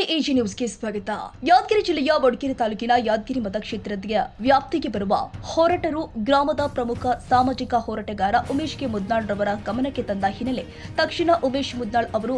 Yadgir AG ನ್ಯೂಸ್ಗೆ ಸ್ವಾಗತ. ಯಾದಗಿರಿ ಜಿಲ್ಲೆಯ ವಡಗೇರಿ ತಾಲೂಕಿನ ಯಾದಗಿರಿ ಮತಕ್ಷೇತ್ರದ ವ್ಯಾಪ್ತಿಗೆ ಬರುವ ಹೊರಟೂರು ಗ್ರಾಮದ ಪ್ರಮುಖ ಸಾಮಾಜಿಕ ಹೋರಾಟಗಾರ ಉಮೇಶ್ ಕೆ ಮುದ್ನಾಳ್ ರವರ ಗಮನಕ್ಕೆ ತಂದ ಹಿನ್ನೆಲೆ ತಕ್ಷಣ ಉಮೇಶ್ ಮುದ್ನಾಳ್ ಅವರು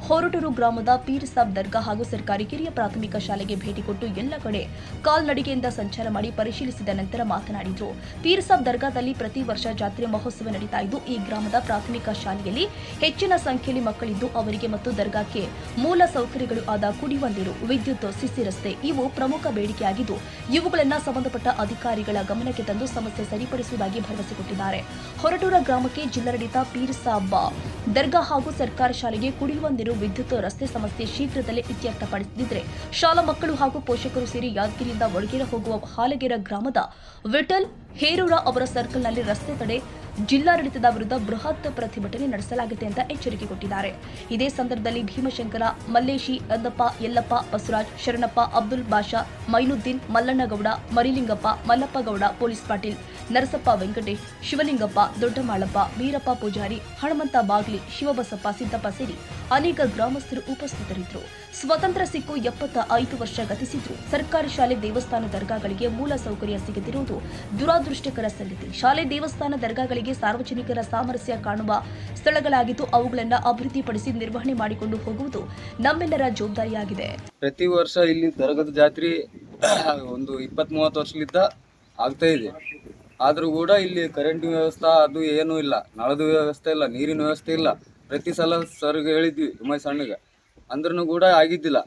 ಹೊರಟೂರು ಗ್ರಾಮದ ಪೀರ್ ಸಾಬ್ ದರ್ಗಾ ಹಾಗೂ ಸರ್ಕಾರಿ ಕಿರಿಯ ಪ್ರಾಥಮಿಕ ಶಾಲೆಗೆ ಭೇಟಿ ಕೊಟ್ಟು ಎಲ್ಲ ಕಡೆ ಕಾಲ್ನಡಿಗೆಯಿಂದ ಸಂಚಾರ ಮಾಡಿ ಪರಿಶೀಲಿಸಿದ ನಂತರ ಮಾತನಾಡಿದರು. ಪೀರ್ ಸಾಬ್ ದರ್ಗಾದಲ್ಲಿ ಪ್ರತಿ ವರ್ಷ ಜಾತ್ರೆ ಮಹೋತ್ಸವ ನಡೀತಾ ಇದ್ದು, ಈ ಗ್ರಾಮದ ಪ್ರಾಥಮಿಕ ಶಾಲೆಯಲ್ಲಿ ಹೆಚ್ಚಿನ ಸಂಖ್ಯೆಯಲ್ಲಿ ಮಕ್ಕಳಿದ್ದು ಅವರಿಗೆ ಮತ್ತು ದರ್ಗಾಕ್ಕೆ ಮೂಲ ಸೌಕರ್ಯಗಳು ಆದ ಕುಡಿಯುವ ನೀರು, ವಿದ್ಯುತ್, ಸಿಸಿ ರಸ್ತೆ ಇವು ಪ್ರಮುಖ ಬೇಡಿಕೆಯಾಗಿದ್ದು, ಇವುಗಳನ್ನು ಸಂಬಂಧಪಟ್ಟ ಅಧಿಕಾರಿಗಳ ಗಮನಕ್ಕೆ ತಂದು ಸಮಸ್ಯೆ ಸರಿಪಡಿಸುವುದಾಗಿ ಭರವಸೆ ಕೊಟ್ಟಿದ್ದಾರೆ. ಹೊರಟೂರ ಗ್ರಾಮಕ್ಕೆ ಜಿಲ್ಲಾಡಳಿತ ಪೀರ್ ಸಾಬ್ ದರ್ಗಾ ಹಾಗೂ ಸರ್ಕಾರಿ ಶಾಲೆಗೆ ಕುಡಿಯುವ ನೀರು, ವಿದ್ಯುತ್, ರಸ್ತೆ ಸಮಸ್ಯೆ ಶೀಘ್ರದಲ್ಲೇ ಇತ್ಯರ್ಥಪಡಿಸದಿದ್ದರೆ ಶಾಲಾ ಮಕ್ಕಳು ಹಾಗೂ ಪೋಷಕರು ಸೇರಿ ಯಾದಗಿರಿಯಿಂದ ವಡಗೇರಿ ಹೋಗುವ ಹಾಲಗೇರ ಗ್ರಾಮದ ವಿಠಲ್ ಹೇರೂರ ಅವರ ಸರ್ಕಲ್ನಲ್ಲಿ ರಸ್ತೆ ತಡೆ, ಜಿಲ್ಲಾಡಳಿತದ ವಿರುದ್ಧ ಬೃಹತ್ ಪ್ರತಿಭಟನೆ ನಡೆಸಲಾಗಿದೆ ಅಂತ ಎಚ್ಚರಿಕೆ ಕೊಟ್ಟಿದ್ದಾರೆ. ಇದೇ ಸಂದರ್ಭದಲ್ಲಿ ಭೀಮಶಂಕರ, ಮಲ್ಲೇಶಿ, ಅಂದಪ್ಪ, ಯಲ್ಲಪ್ಪ, ಬಸವರಾಜ್, ಶರಣಪ್ಪ, ಅಬ್ದುಲ್ ಬಾಷಾ, ಮೈನುದ್ದೀನ್, ಮಲ್ಲಣ್ಣಗೌಡ, ಮರಿಲಿಂಗಪ್ಪ, ಮಲ್ಲಪ್ಪಗೌಡ, ಪೊಲೀಸ್ ಪಾಟೀಲ್, ನರಸಪ್ಪ, ವೆಂಕಟೇಶ್, ಶಿವಲಿಂಗಪ್ಪ, ದೊಡ್ಡಮಾಳಪ್ಪ, ವೀರಪ್ಪ ಪೂಜಾರಿ, ಹಣಮಂತ ಬಾಗ್ಲಿ, ಶಿವಬಸಪ್ಪ, ಸಿದ್ದಪ್ಪ ಸೇರಿ ಅನೇಕ ಗ್ರಾಮಸ್ಥರು ಉಪಸ್ಥಿತರಿದ್ದರು. ಸ್ವತಂತ್ರ ಸಿಕ್ಕು 75 ವರ್ಷ ಗತಿಸಿದ್ರು ಸರ್ಕಾರಿ ಶಾಲೆ, ದೇವಸ್ಥಾನ, ದರ್ಗಾಗಳಿಗೆ ಮೂಲ ಸೌಕರ್ಯ ಸಿಗದಿರುವುದು ದುರಾದೃಷ್ಟಕರ ಸಂಗತಿ. ಶಾಲೆ, ದೇವಸ್ಥಾನ, ದರ್ಗಾಗಳಿಗೆ ಸಾರ್ವಜನಿಕರ ಸಾಮರಸ್ಯ ಕಾಣುವ ಸ್ಥಳಗಳಾಗಿದ್ದು, ಅವುಗಳನ್ನು ಅಭಿವೃದ್ಧಿಪಡಿಸಿ ನಿರ್ವಹಣೆ ಮಾಡಿಕೊಂಡು ಹೋಗುವುದು ನಮ್ಮೆಲ್ಲರ ಜವಾಬ್ದಾರಿಯಾಗಿದೆ. ಪ್ರತಿ ವರ್ಷ ಇಲ್ಲಿ ದರ್ಗದ ಜಾತ್ರೆ ಒಂದು 20-30 ವರ್ಷದಿಂದ ಆಗ್ತಾ ಇದೆ. ಆದ್ರೂ ಕೂಡ ಇಲ್ಲಿ ಕರೆಂಟ್ ವ್ಯವಸ್ಥೆ ಅದು ಏನೂ ಇಲ್ಲ, ನಳದ ವ್ಯವಸ್ಥೆ ಇಲ್ಲ, ನೀರಿನ ವ್ಯವಸ್ಥೆ ಇಲ್ಲ. ಪ್ರತಿ ಸಲ ಸರ್ಗೆ ಹೇಳಿದ್ವಿ ಉಮೇಶ್ ಅಣ್ಣಗೆ, ಅಂದ್ರೂ ಕೂಡ ಆಗಿದ್ದಿಲ್ಲ.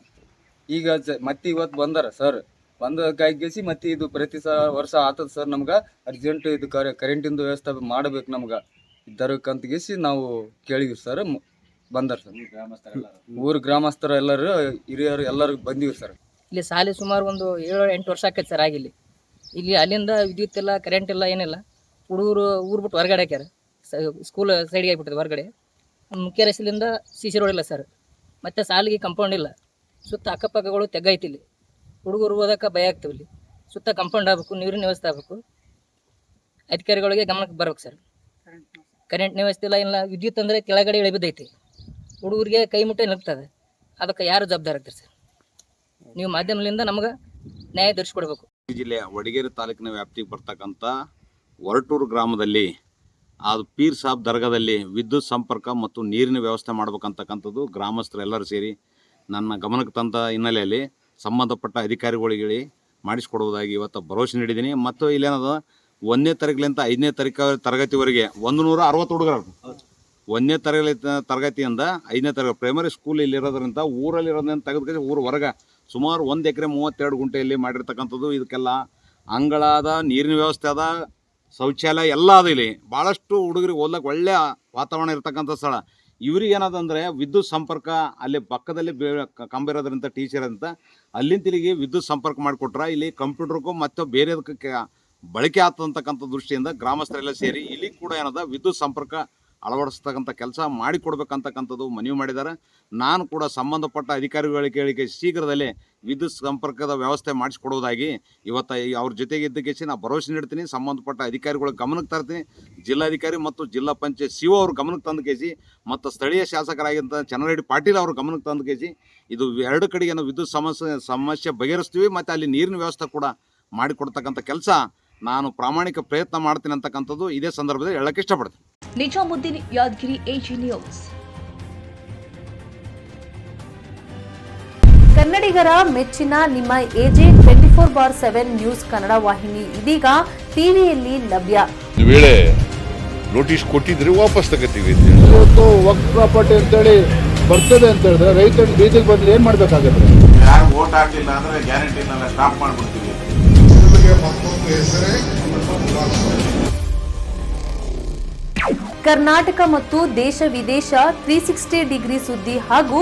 ಈಗ ಮತ್ತೆ ಇವತ್ತು ಬಂದಾರ ಸರ್, ಬಂದಕ್ಕಾಗಿಸಿ ಮತ್ತೆ ಇದು ಪ್ರತಿ ವರ್ಷ ಆತದ ಸರ್, ನಮ್ಗೆ ಅರ್ಜೆಂಟ್ ಇದು ಕರೆಂಟಿಂದು ವ್ಯವಸ್ಥೆ ಮಾಡಬೇಕು ನಮ್ಗೆ ದರ್ಗಕ್ಕಂತಗಿಸಿ ನಾವು ಕೇಳಿದ್ವಿ ಸರ್. ಬಂದಾರ ಸರ್, ಊರು ಗ್ರಾಮಸ್ಥರ ಎಲ್ಲರೂ ಹಿರಿಯರು ಎಲ್ಲರೂ ಬಂದಿವಿ ಸರ್. ಇಲ್ಲಿ ಶಾಲೆ ಸುಮಾರು ಒಂದು 7-8 ವರ್ಷ ಆಕೈತೆ ಸರ್ ಆಗಿಲ್ಲಿ. ಇಲ್ಲಿ ಅಲ್ಲಿಂದ ವಿದ್ಯುತ್ ಇಲ್ಲ, ಕರೆಂಟ್ ಇಲ್ಲ, ಏನಿಲ್ಲ. ಹುಡುಗರು ಊರು ಬಿಟ್ಟು ಹೊರಗಡೆ ಹಾಕ್ಯಾರ, ಸ್ಕೂಲ್ ಸೈಡ್ಗೆ ಆಗಿಬಿಟ್ಟದೆ ಹೊರಗಡೆ. ಮುಖ್ಯ ರಸ್ತೆಯಿಂದ ಸಿಸಿ ರೋಡ್ ಇಲ್ಲ ಸರ್, ಮತ್ತು ಸಾಲಿಗೆ ಕಂಪೌಂಡ್ ಇಲ್ಲ. ಸುತ್ತ ಅಕ್ಕಪಕ್ಕಗಳು ತೆಗ್ಗೈತಿ. ಇಲ್ಲಿ ಹುಡುಗರು ಓದಕ್ಕೆ ಭಯ ಆಗ್ತವೆ. ಇಲ್ಲಿ ಸುತ್ತ ಕಂಪೌಂಡ್ ಆಗಬೇಕು, ನೀರಿನ ವ್ಯವಸ್ಥೆ ಆಗಬೇಕು, ಅಧಿಕಾರಿಗಳಿಗೆ ಗಮನಕ್ಕೆ ಬರ್ಬೇಕು ಸರ್. ಕರೆಂಟ್ ವ್ಯವಸ್ಥೆ ಇಲ್ಲ, ಇಲ್ಲ. ವಿದ್ಯುತ್ ಅಂದರೆ ಕೆಳಗಡೆ ಇಳಿಬಿದ್ದೈತಿ, ಹುಡುಗರಿಗೆ ಕೈ ಮುಟ್ಟೆ ನಿಲ್ತದೆ. ಅದಕ್ಕೆ ಯಾರು ಜವಾಬ್ದಾರಿ ಆಗ್ತಾರೆ ಸರ್? ನೀವು ಮಾಧ್ಯಮದಿಂದ ನಮಗೆ ನ್ಯಾಯ ದೊರಕಿಸ್ಕೊಡ್ಬೇಕು. ಜಿಲ್ಲೆಯ ವಡಗೇರಿ ತಾಲೂಕಿನ ವ್ಯಾಪ್ತಿಗೆ ಬರ್ತಕ್ಕಂಥ ಹೊರಟೂರು ಗ್ರಾಮದಲ್ಲಿ ಅದು ಪೀರ್ ಸಾಬ್ ದರ್ಗಾದಲ್ಲಿ ವಿದ್ಯುತ್ ಸಂಪರ್ಕ ಮತ್ತು ನೀರಿನ ವ್ಯವಸ್ಥೆ ಮಾಡ್ಬೇಕಂತಕ್ಕಂಥದ್ದು ಗ್ರಾಮಸ್ಥರೆಲ್ಲರೂ ಸೇರಿ ನನ್ನ ಗಮನಕ್ಕೆ ತಂದ ಹಿನ್ನೆಲೆಯಲ್ಲಿ ಸಂಬಂಧಪಟ್ಟ ಅಧಿಕಾರಿಗಳಿಗೆ ಮಾಡಿಸ್ಕೊಡುವುದಾಗಿ ಇವತ್ತು ಭರವಸೆ ನೀಡಿದ್ದೀನಿ. ಮತ್ತು ಇಲ್ಲೇನದ 1ನೇ ತಾರೀಕಿನಿಂದ 5ನೇ ತರಗತಿವರೆಗೆ 160 ಹುಡುಗರು 1ನೇ ತರಗತಿಯಿಂದ 5ನೇ ತರಗತಿ ಪ್ರೈಮರಿ ಸ್ಕೂಲ್ ಇಲ್ಲಿರೋದ್ರಿಂದ ಊರಲ್ಲಿರೋದನ್ನ ತೆಗೆದುಕೊಂಡು ಊರು ಹೊರಗೆ ಸುಮಾರು 1 ಎಕರೆ 32 ಗುಂಟೆಯಲ್ಲಿ ಮಾಡಿರ್ತಕ್ಕಂಥದ್ದು. ಇದಕ್ಕೆಲ್ಲ ಅಂಗಳದ, ನೀರಿನ ವ್ಯವಸ್ಥೆ ಅದ, ಶೌಚಾಲಯ ಎಲ್ಲ ಅದ. ಇಲ್ಲಿ ಭಾಳಷ್ಟು ಹುಡುಗರಿಗೆ ಓದ್ಲಿಕ್ಕೆ ಒಳ್ಳೆಯ ವಾತಾವರಣ ಇರ್ತಕ್ಕಂಥ ಸ್ಥಳ. ಇವ್ರಿಗೆ ಏನದಂದರೆ ವಿದ್ಯುತ್ ಸಂಪರ್ಕ ಅಲ್ಲಿ ಪಕ್ಕದಲ್ಲಿ ಕಂಬ ಇರೋದ್ರಿಂದ ಟೀಚರ್ ಅಂತ ಅಲ್ಲಿಂದ ಇಲ್ಲಿಗೆ ವಿದ್ಯುತ್ ಸಂಪರ್ಕ ಮಾಡಿಕೊಟ್ರೆ ಇಲ್ಲಿ ಕಂಪ್ಯೂಟರ್ಗೂ ಮತ್ತು ಬೇರೆದಕ್ಕೆ ಬಳಕೆ ಆಗ್ತಕ್ಕಂಥ ದೃಷ್ಟಿಯಿಂದ ಗ್ರಾಮಸ್ಥರೆಲ್ಲ ಸೇರಿ ಇಲ್ಲಿ ಕೂಡ ಏನದ ವಿದ್ಯುತ್ ಸಂಪರ್ಕ ಅಳವಡಿಸ್ತಕ್ಕಂಥ ಕೆಲಸ ಮಾಡಿಕೊಡ್ಬೇಕಂತಕ್ಕಂಥದ್ದು ಮನವಿ ಮಾಡಿದ್ದಾರೆ. ನಾನು ಕೂಡ ಸಂಬಂಧಪಟ್ಟ ಅಧಿಕಾರಿಗಳಿಗೆ ಶೀಘ್ರದಲ್ಲೇ ವಿದ್ಯುತ್ ಸಂಪರ್ಕದ ವ್ಯವಸ್ಥೆ ಮಾಡಿಸಿಕೊಡುವುದಾಗಿ ಇವತ್ತು ಅವ್ರ ಜೊತೆಗೆ ಇದ್ದಕ್ಕೆ ನಾನು ಭರವಸೆ ನೀಡ್ತೀನಿ. ಸಂಬಂಧಪಟ್ಟ ಅಧಿಕಾರಿಗಳ ಗಮನಕ್ಕೆ ತರ್ತೀನಿ. ಜಿಲ್ಲಾಧಿಕಾರಿ ಮತ್ತು ಜಿಲ್ಲಾ ಪಂಚಾಯತ್ ಸಿಒ ಅವ್ರ ಗಮನಕ್ಕೆ ತಂದು ಕೇಸಿ ಮತ್ತು ಸ್ಥಳೀಯ ಶಾಸಕರಾಗಿದ್ದ ಚನ್ನರೆಡ್ಡಿ ಪಾಟೀಲ್ ಅವ್ರ ಗಮನಕ್ಕೆ ತಂದು ಕೇಸಿ ಇದು 2 ಕಡೆಗೆ ವಿದ್ಯುತ್ ಸಮಸ್ಯೆ ಬಗೆಹರಿಸ್ತೀವಿ ಮತ್ತು ಅಲ್ಲಿ ನೀರಿನ ವ್ಯವಸ್ಥೆ ಕೂಡ ಮಾಡಿಕೊಡ್ತಕ್ಕಂಥ ಕೆಲಸ ನಾನು ಪ್ರಾಮಾಣಿಕ ಪ್ರಯತ್ನ ಮಾಡ್ತೀನಿ ಅಂತಕ್ಕಂಥದ್ದು ಇದೇ ಸಂದರ್ಭದಲ್ಲಿ ಹೇಳಕ್ಕೆ ಇಷ್ಟಪಡ್ತೀನಿ. Nizamuddin, Yadgiri AG news. ಕನ್ನಡಿಗರ ಮೆಚ್ಚಿನ ನಿಮ್ಮ ಎಜೆ 24/7 ನ್ಯೂಸ್ ಕನ್ನಡ ವಾಹಿನಿ ಇದೀಗ ಟಿವಿಯಲ್ಲಿ ಲಭ್ಯ. ಒಂದು ವೇಳೆ ನೋಟಿಸ್ ಕೊಟ್ಟಿದ್ರೆ ವಾಪಸ್ ತಗೋತೀವಿ. ಇವತ್ತು ವಕ್ಫ್ ಪ್ರಾಪರ್ಟಿ ಅಂತೇಳಿ ಬರ್ತದೆ ಅಂತ ಹೇಳಿದ್ರೆ ರೈತರು ಬೀದಿಗೆ ಬಂದ್ರೆ ಏನ್ ಮಾಡ್ಬೇಕಾಗತ್ತೆ? ಯಾರು ವೋಟ್ ಹಾಕಲಿಲ್ಲ ಅಂದ್ರೆ ಗ್ಯಾರಂಟಿನೆಲ್ಲ ಸ್ಟಾಪ್ ಮಾಡ್ಬಿಡ್ತೀವಿ. ಕರ್ನಾಟಕ ಮತ್ತು ದೇಶ ವಿದೇಶ 360 ಡಿಗ್ರಿ ಸುದ್ದಿ ಹಾಗೂ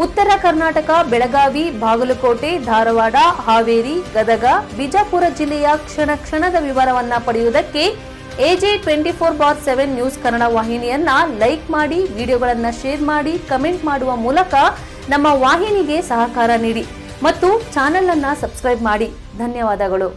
ಉತ್ತರ ಕರ್ನಾಟಕ, ಬೆಳಗಾವಿ, ಬಾಗಲಕೋಟೆ, ಧಾರವಾಡ, ಹಾವೇರಿ, ಗದಗ, ಬಿಜಾಪುರ ಜಿಲ್ಲೆಯ ಕ್ಷಣ ಕ್ಷಣದ ವಿವರವನ್ನ ಪಡೆಯುವುದಕ್ಕೆ ಎಜೆ 24/7 ನ್ಯೂಸ್ ಕನ್ನಡ ವಾಹಿನಿಯನ್ನ ಲೈಕ್ ಮಾಡಿ, ವಿಡಿಯೋಗಳನ್ನ ಶೇರ್ ಮಾಡಿ, ಕಮೆಂಟ್ ಮಾಡುವ ಮೂಲಕ ನಮ್ಮ ವಾಹಿನಿಗೆ ಸಹಕಾರ ನೀಡಿ ಮತ್ತು ಚಾನೆಲ್ ಅನ್ನ ಸಬ್ಸ್ಕ್ರೈಬ್ ಮಾಡಿ. ಧನ್ಯವಾದಗಳು.